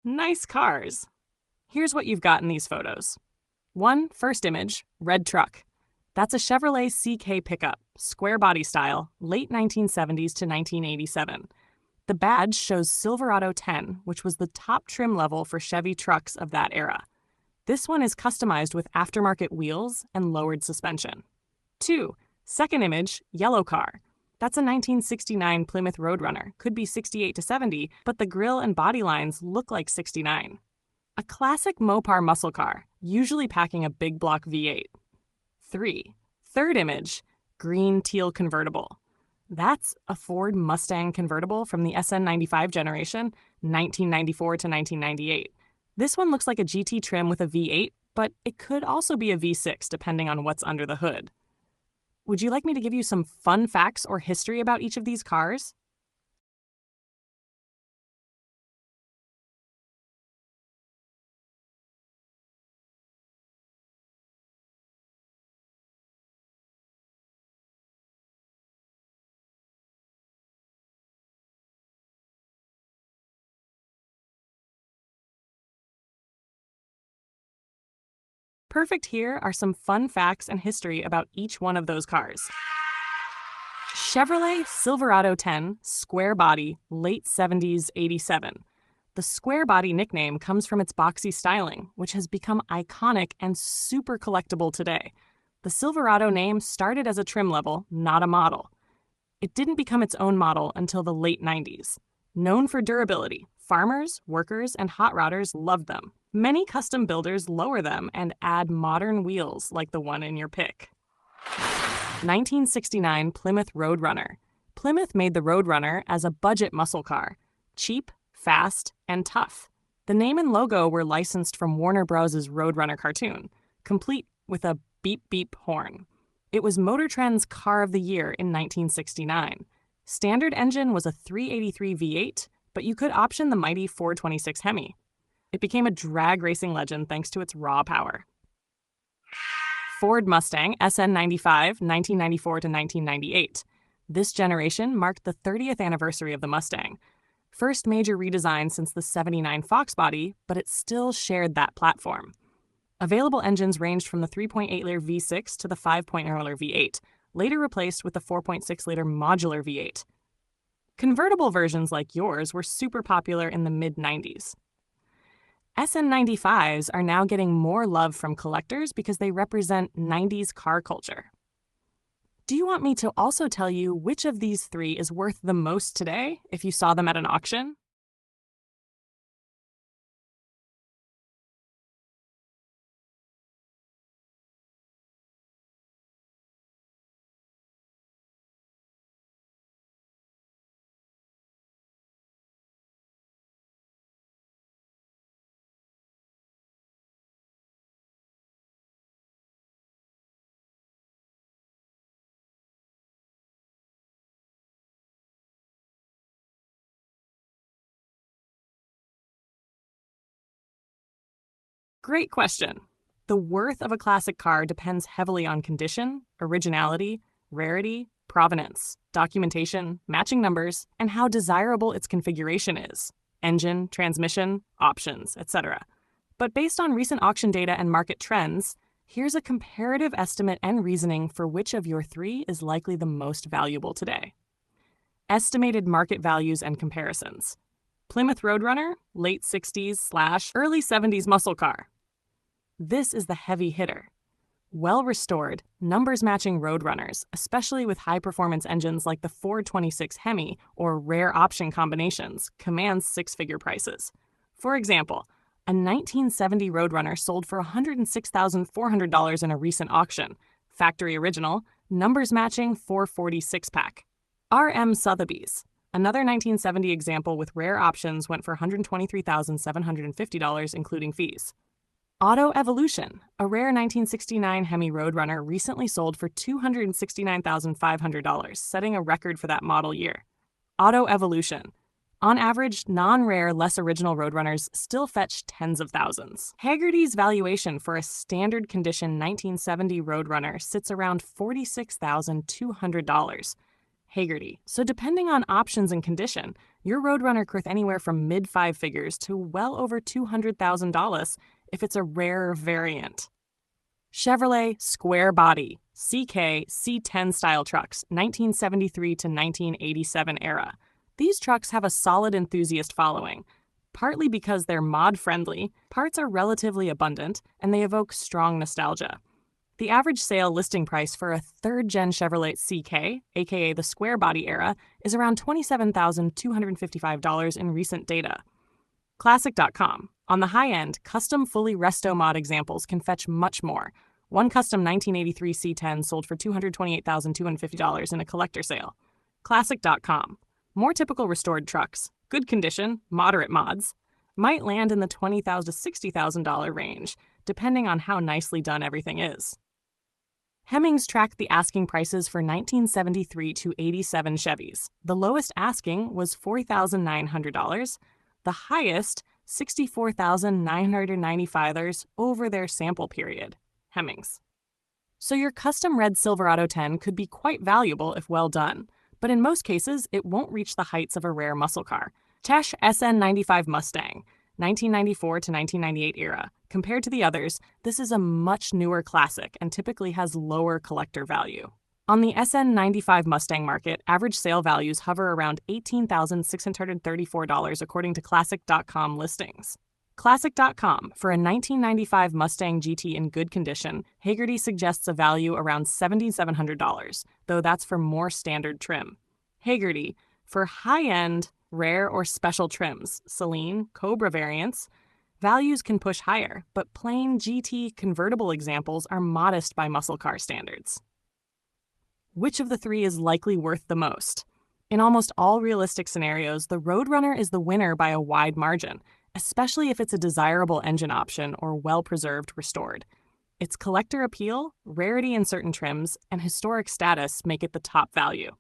Nice cars. Here's what you've got in these photos. First image, red truck. That's a Chevrolet CK pickup, square body style, late 1970s to 1987. The badge shows Silverado 10, which was the top trim level for Chevy trucks of that era. This one is customized with aftermarket wheels and lowered suspension. Second image, yellow car. That's a 1969 Plymouth Roadrunner, could be 68 to 70, but the grille and body lines look like 69. A classic Mopar muscle car, usually packing a big block V8. Third image, green teal convertible. That's a Ford Mustang convertible from the SN95 generation, 1994 to 1998. This one looks like a GT trim with a V8, but it could also be a V6 depending on what's under the hood. Would you like me to give you some fun facts or history about each of these cars? Perfect, here are some fun facts and history about each one of those cars. Chevrolet Silverado 10, square body, late 70s, 87. The square body nickname comes from its boxy styling, which has become iconic and super collectible today. The Silverado name started as a trim level, not a model. It didn't become its own model until the late 90s. Known for durability, farmers, workers, and hot rodders loved them. Many custom builders lower them and add modern wheels like the one in your pick. 1969 Plymouth Roadrunner. Plymouth made the Roadrunner as a budget muscle car. Cheap, fast, and tough. The name and logo were licensed from Warner Bros.' Roadrunner cartoon, complete with a beep-beep horn. It was Motor Trend's Car of the Year in 1969. Standard engine was a 383 V8, but you could option the mighty 426 Hemi. It became a drag racing legend thanks to its raw power. Ford Mustang SN95, 1994 to 1998. This generation marked the 30th anniversary of the Mustang. First major redesign since the 79 Fox body, but it still shared that platform. Available engines ranged from the 3.8-liter V6 to the 5.0-liter V8, later replaced with the 4.6-liter modular V8. Convertible versions like yours were super popular in the mid-90s. SN95s are now getting more love from collectors because they represent 90s car culture. Do you want me to also tell you which of these three is worth the most today if you saw them at an auction? Great question. The worth of a classic car depends heavily on condition, originality, rarity, provenance, documentation, matching numbers, and how desirable its configuration is: engine, transmission, options, etc. But based on recent auction data and market trends, here's a comparative estimate and reasoning for which of your three is likely the most valuable today. Estimated market values and comparisons. Plymouth Roadrunner, late 60s/early 70s muscle car. This is the heavy hitter. Well-restored, numbers-matching Roadrunners, especially with high-performance engines like the 426 Hemi or rare option combinations, commands six-figure prices. For example, a 1970 Roadrunner sold for $106,400 in a recent auction, factory original, numbers-matching 446-pack. R.M. Sotheby's. Another 1970 example with rare options went for $123,750, including fees. Auto Evolution, a rare 1969 Hemi Roadrunner recently sold for $269,500, setting a record for that model year. Auto Evolution. On average, non-rare, less original Roadrunners still fetch tens of thousands. Haggerty's valuation for a standard condition 1970 Roadrunner sits around $46,200. Hagerty. So depending on options and condition, your Roadrunner could anywhere from mid-five figures to well over $200,000 if it's a rarer variant. Chevrolet Square Body CK C10 style trucks, 1973 to 1987 era. These trucks have a solid enthusiast following, partly because they're mod-friendly, parts are relatively abundant, and they evoke strong nostalgia. The average sale listing price for a third-gen Chevrolet CK, aka the Square Body era, is around $27,255 in recent data. Classic.com. On the high end, custom fully resto mod examples can fetch much more. One custom 1983 C10 sold for $228,250 in a collector sale. Classic.com. More typical restored trucks, good condition, moderate mods, might land in the $20,000 to $60,000 range, depending on how nicely done everything is. Hemmings tracked the asking prices for 1973 to 87 Chevys. The lowest asking was $4,900. The highest, $64,995 over their sample period. Hemmings. So your custom red Silverado 10 could be quite valuable if well done, but in most cases, it won't reach the heights of a rare muscle car. Chesh SN95 Mustang, 1994 to 1998 era. Compared to the others, this is a much newer classic and typically has lower collector value. On the SN95 Mustang market, average sale values hover around $18,634 according to Classic.com listings. Classic.com. For a 1995 Mustang GT in good condition, Hagerty suggests a value around $7,700, though that's for more standard trim. Hagerty. For high-end, rare or special trims, Celine, Cobra variants, values can push higher, but plain GT convertible examples are modest by muscle car standards. Which of the three is likely worth the most? In almost all realistic scenarios, the Roadrunner is the winner by a wide margin, especially if it's a desirable engine option or well-preserved restored. Its collector appeal, rarity in certain trims, and historic status make it the top value.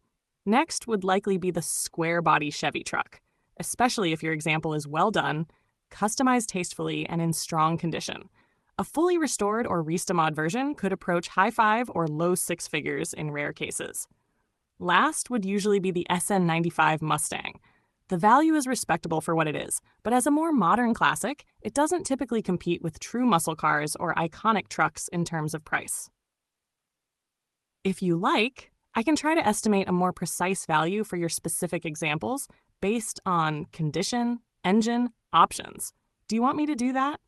Next would likely be the square body Chevy truck, especially if your example is well done, customized tastefully, and in strong condition. A fully restored or Restamod version could approach high five or low six figures in rare cases. Last would usually be the SN95 Mustang. The value is respectable for what it is, but as a more modern classic, it doesn't typically compete with true muscle cars or iconic trucks in terms of price. If you like, I can try to estimate a more precise value for your specific examples based on condition, engine, options. Do you want me to do that?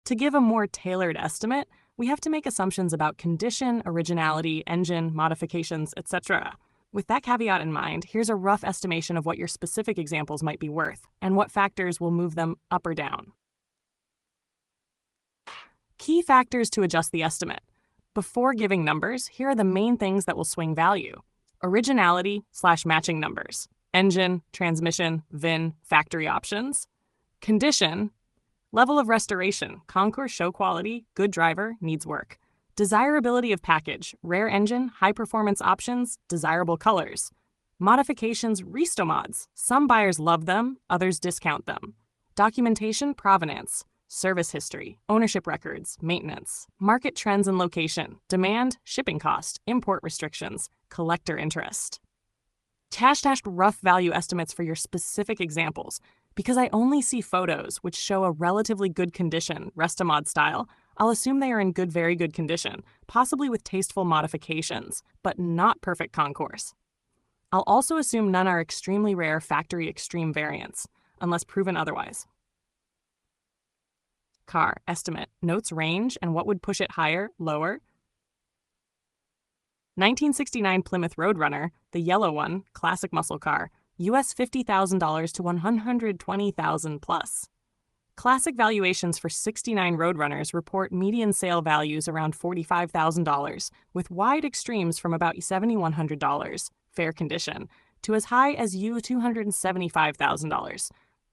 To give a more tailored estimate, we have to make assumptions about condition, originality, engine, modifications, etc. With that caveat in mind, here's a rough estimation of what your specific examples might be worth, and what factors will move them up or down. Key factors to adjust the estimate. Before giving numbers, here are the main things that will swing value. Originality/matching numbers. Engine, transmission, VIN, factory options. Condition. Level of restoration, concours show quality, good driver, needs work. Desirability of package, rare engine, high performance options, desirable colors. Modifications, restomods. Some buyers love them, others discount them. Documentation, provenance. Service history, ownership records, maintenance. Market trends and location, demand, shipping cost, import restrictions, collector interest. # rough value estimates for your specific examples. Because I only see photos which show a relatively good condition, Restamod style, I'll assume they are in good, very good condition, possibly with tasteful modifications, but not perfect concours. I'll also assume none are extremely rare factory extreme variants, unless proven otherwise. Car estimate, notes range, and what would push it higher, lower. 1969 Plymouth Roadrunner, the yellow one, classic muscle car, US $50,000 to $120,000 plus. Classic valuations for 69 Roadrunners report median sale values around $45,000, with wide extremes from about $7,100, fair condition, to as high as $275,000.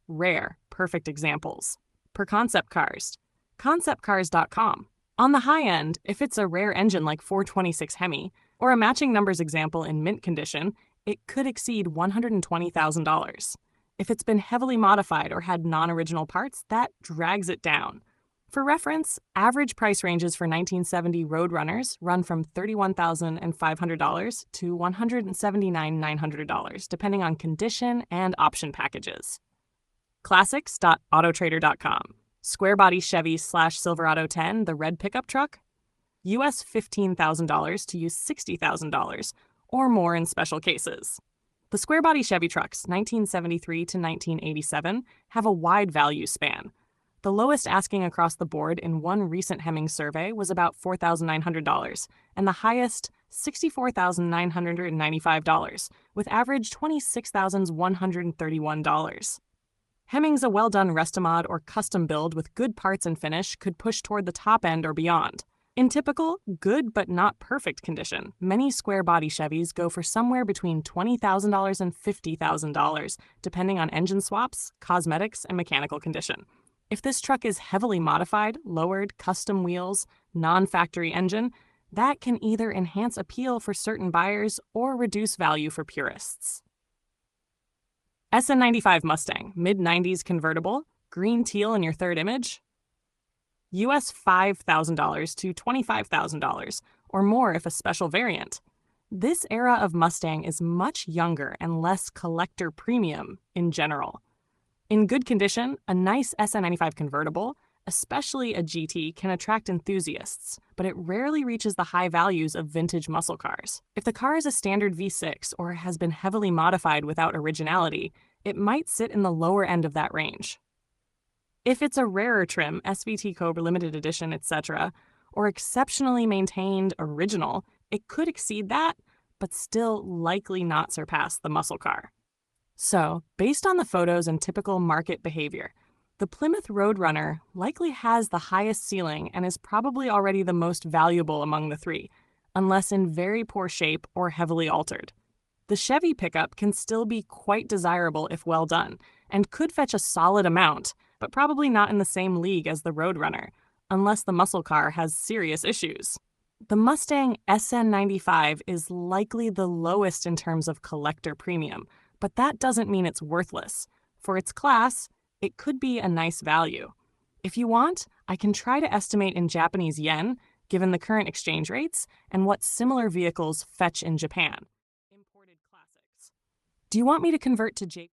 Rare, perfect examples. Per concept cars. Conceptcars.com. On the high end, if it's a rare engine like 426 Hemi, or a matching numbers example in mint condition, it could exceed $120,000. If it's been heavily modified or had non-original parts, that drags it down. For reference, average price ranges for 1970 Roadrunners run from $31,500 to $179,900, depending on condition and option packages. Classics.autotrader.com. Square body Chevy / Silverado 10, the red pickup truck, US $15,000 to US $60,000, or more in special cases. The square body Chevy trucks, 1973 to 1987, have a wide value span. The lowest asking across the board in one recent Hemmings survey was about $4,900, and the highest, $64,995, with average $26,131. Hemmings a well-done Restomod or custom build with good parts and finish could push toward the top end or beyond. In typical, good but not perfect condition, many square body Chevys go for somewhere between $20,000 and $50,000, depending on engine swaps, cosmetics, and mechanical condition. If this truck is heavily modified, lowered, custom wheels, non-factory engine, that can either enhance appeal for certain buyers or reduce value for purists. SN95 Mustang, mid-90s convertible, green teal in your third image, US $5,000 to $25,000, or more if a special variant. This era of Mustang is much younger and less collector premium in general. In good condition, a nice SN95 convertible, especially a GT, can attract enthusiasts, but it rarely reaches the high values of vintage muscle cars. If the car is a standard V6 or has been heavily modified without originality, it might sit in the lower end of that range. If it's a rarer trim, SVT Cobra Limited Edition, etc., or exceptionally maintained original, it could exceed that, but still likely not surpass the muscle car. So, based on the photos and typical market behavior, the Plymouth Roadrunner likely has the highest ceiling and is probably already the most valuable among the three, unless in very poor shape or heavily altered. The Chevy pickup can still be quite desirable if well done, and could fetch a solid amount, but probably not in the same league as the Roadrunner, unless the muscle car has serious issues. The Mustang SN95 is likely the lowest in terms of collector premium, but that doesn't mean it's worthless. For its class, it could be a nice value. If you want, I can try to estimate in Japanese yen, given the current exchange rates, and what similar vehicles fetch in Japan. Imported classics. Do you want me to convert to JP?